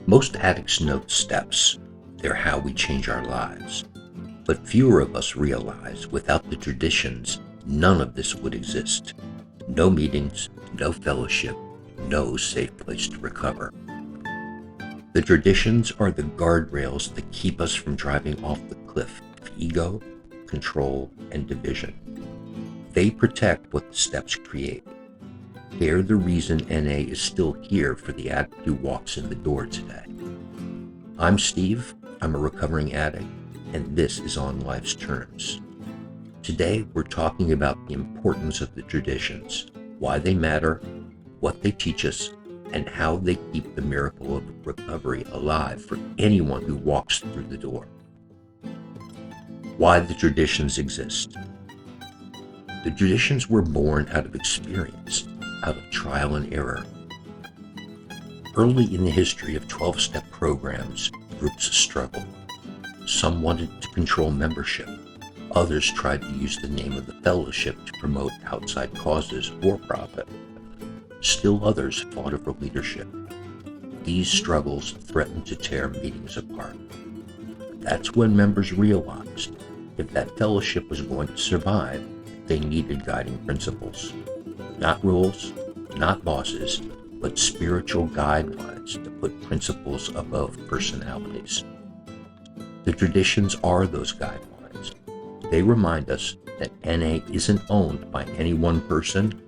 Most addicts know the steps. They're how we change our lives. But fewer of us realize without the traditions, none of this would exist. No meetings, no fellowship, no safe place to recover. The traditions are the guardrails that keep us from driving off the cliff of ego, control, and division. They protect what the steps create. They're the reason NA is still here for the addict who walks in the door today. I'm Steve, I'm a recovering addict, and this is On Life's Terms. Today we're talking about the importance of the traditions, why they matter, what they teach us, and how they keep the miracle of recovery alive for anyone who walks through the door. Why the traditions exist. The traditions were born out of experience, out of trial and error. Early in the history of 12-step programs, groups struggled. Some wanted to control membership. Others tried to use the name of the fellowship to promote outside causes or profit. Still others fought over leadership. These struggles threatened to tear meetings apart. That's when members realized if that fellowship was going to survive, they needed guiding principles. Not rules, not bosses, but spiritual guidelines to put principles above personalities. The traditions are those guidelines. They remind us that NA isn't owned by any one person,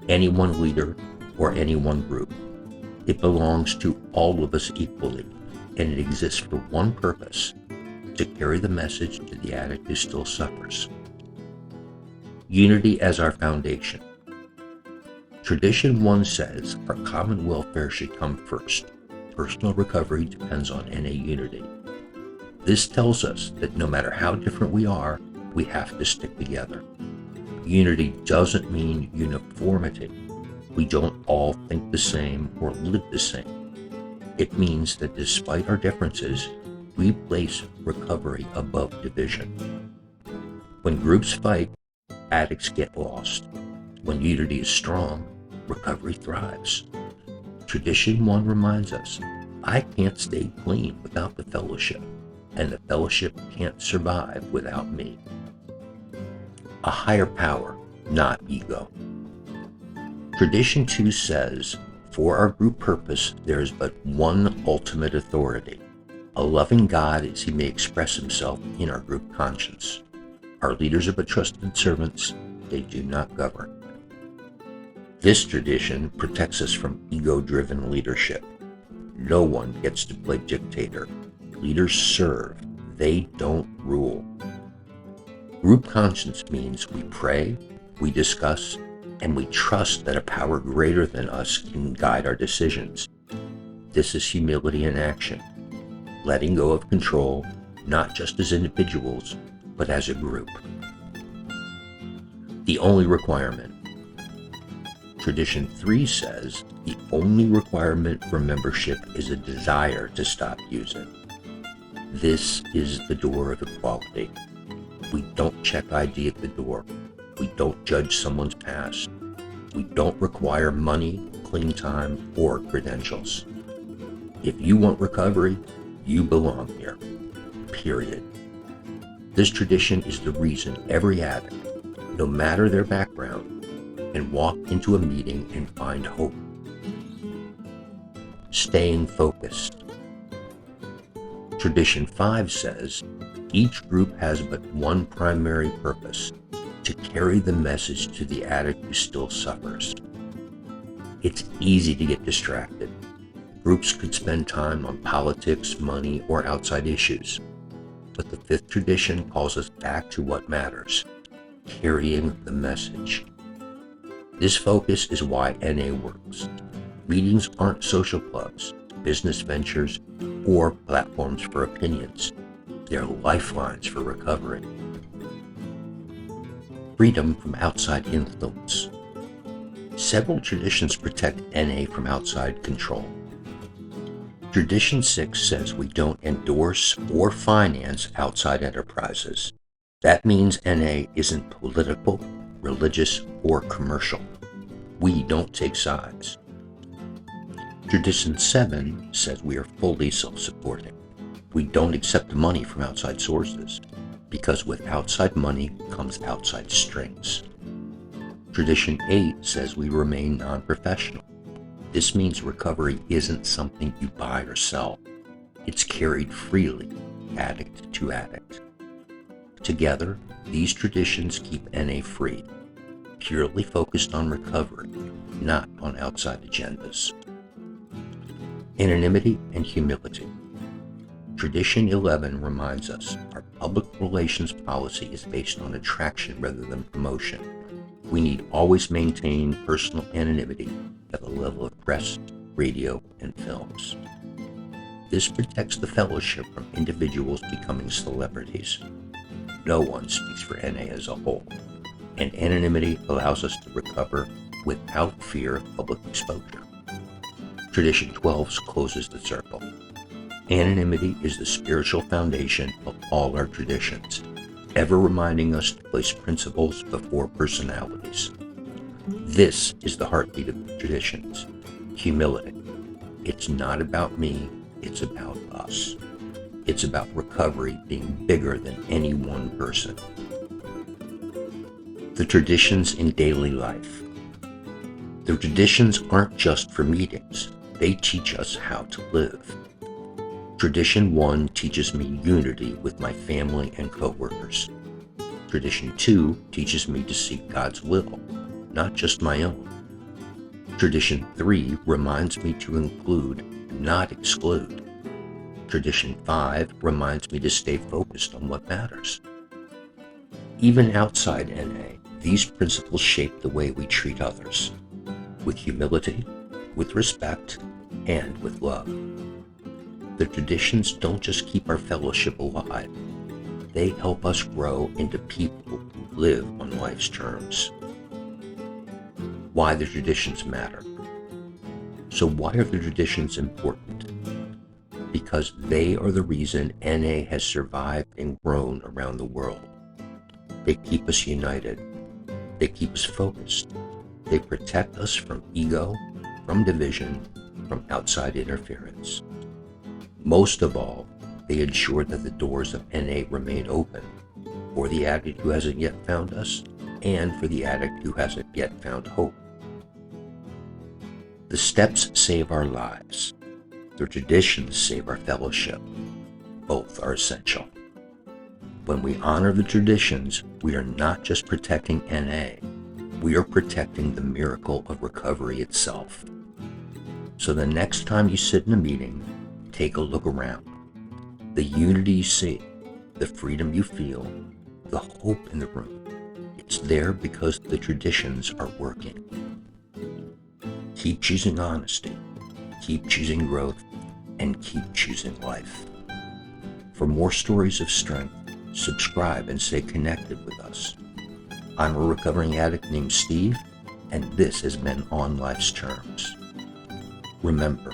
any one leader, or any one group. It belongs to all of us equally, and it exists for one purpose: to carry the message to the addict who still suffers. Unity as our foundation. Tradition 1 says our common welfare should come first. Personal recovery depends on NA unity. This tells us that no matter how different we are, we have to stick together. Unity doesn't mean uniformity. We don't all think the same or live the same. It means that despite our differences, we place recovery above division. When groups fight, addicts get lost. When unity is strong, recovery thrives. Tradition 1 reminds us, I can't stay clean without the fellowship, and the fellowship can't survive without me. A higher power, not ego. Tradition 2 says, for our group purpose, there is but one ultimate authority, a loving God as he may express himself in our group conscience. Our leaders are but trusted servants, they do not govern. This tradition protects us from ego-driven leadership. No one gets to play dictator. Leaders serve, they don't rule. Group conscience means we pray, we discuss, and we trust that a power greater than us can guide our decisions. This is humility in action, letting go of control, not just as individuals, but as a group. The only requirement. Tradition 3 says the only requirement for membership is a desire to stop using. This is the door of equality. We don't check ID at the door. We don't judge someone's past. We don't require money, clean time, or credentials. If you want recovery, you belong here. Period. This tradition is the reason every addict, no matter their background, can walk into a meeting and find hope. Staying focused. Tradition 5 says each group has but one primary purpose: to carry the message to the addict who still suffers. It's easy to get distracted. Groups could spend time on politics, money, or outside issues. But the 5th tradition calls us back to what matters: carrying the message. This focus is why NA works. Meetings aren't social clubs, business ventures, or platforms for opinions. They're lifelines for recovery. Freedom from outside influence. Several traditions protect NA from outside control. Tradition 6 says we don't endorse or finance outside enterprises. That means NA isn't political, religious, or commercial. We don't take sides. Tradition 7 says we are fully self-supporting. We don't accept money from outside sources, because with outside money comes outside strings. Tradition 8 says we remain non-professional. This means recovery isn't something you buy or sell. It's carried freely, addict to addict. Together, these traditions keep NA free, purely focused on recovery, not on outside agendas. Anonymity and humility. Tradition 11 reminds us our public relations policy is based on attraction rather than promotion. We need always maintain personal anonymity at the level of press, radio, and films. This protects the fellowship from individuals becoming celebrities. No one speaks for NA as a whole, and anonymity allows us to recover without fear of public exposure. Tradition 12 closes the circle. Anonymity is the spiritual foundation of all our traditions, ever reminding us to place principles before personalities. This is the heartbeat of the traditions, humility. It's not about me, it's about us. It's about recovery being bigger than any one person. The traditions in daily life. The traditions aren't just for meetings. They teach us how to live. Tradition 1 teaches me unity with my family and coworkers. Tradition 2 teaches me to seek God's will, not just my own. Tradition 3 reminds me to include, not exclude. Tradition 5 reminds me to stay focused on what matters. Even outside NA, these principles shape the way we treat others, with humility, with respect, and with love. The traditions don't just keep our fellowship alive, they help us grow into people who live on life's terms. Why the traditions matter. So why are the traditions important? Because they are the reason NA has survived and grown around the world. They keep us united. They keep us focused. They protect us from ego, from division, from outside interference. Most of all, they ensure that the doors of NA remain open for the addict who hasn't yet found us and for the addict who hasn't yet found hope. The steps save our lives. The traditions save our fellowship. Both are essential. When we honor the traditions, we are not just protecting NA, we are protecting the miracle of recovery itself. So the next time you sit in a meeting, take a look around. The unity you see, the freedom you feel, the hope in the room, it's there because the traditions are working. Keep choosing honesty, keep choosing growth, and keep choosing life. For more stories of strength, subscribe and stay connected with us. I'm a recovering addict named Steve, and this has been On Life's Terms. Remember,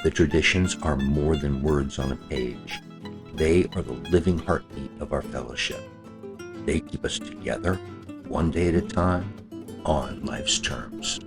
the traditions are more than words on a page. They are the living heartbeat of our fellowship. They keep us together, one day at a time, on life's terms.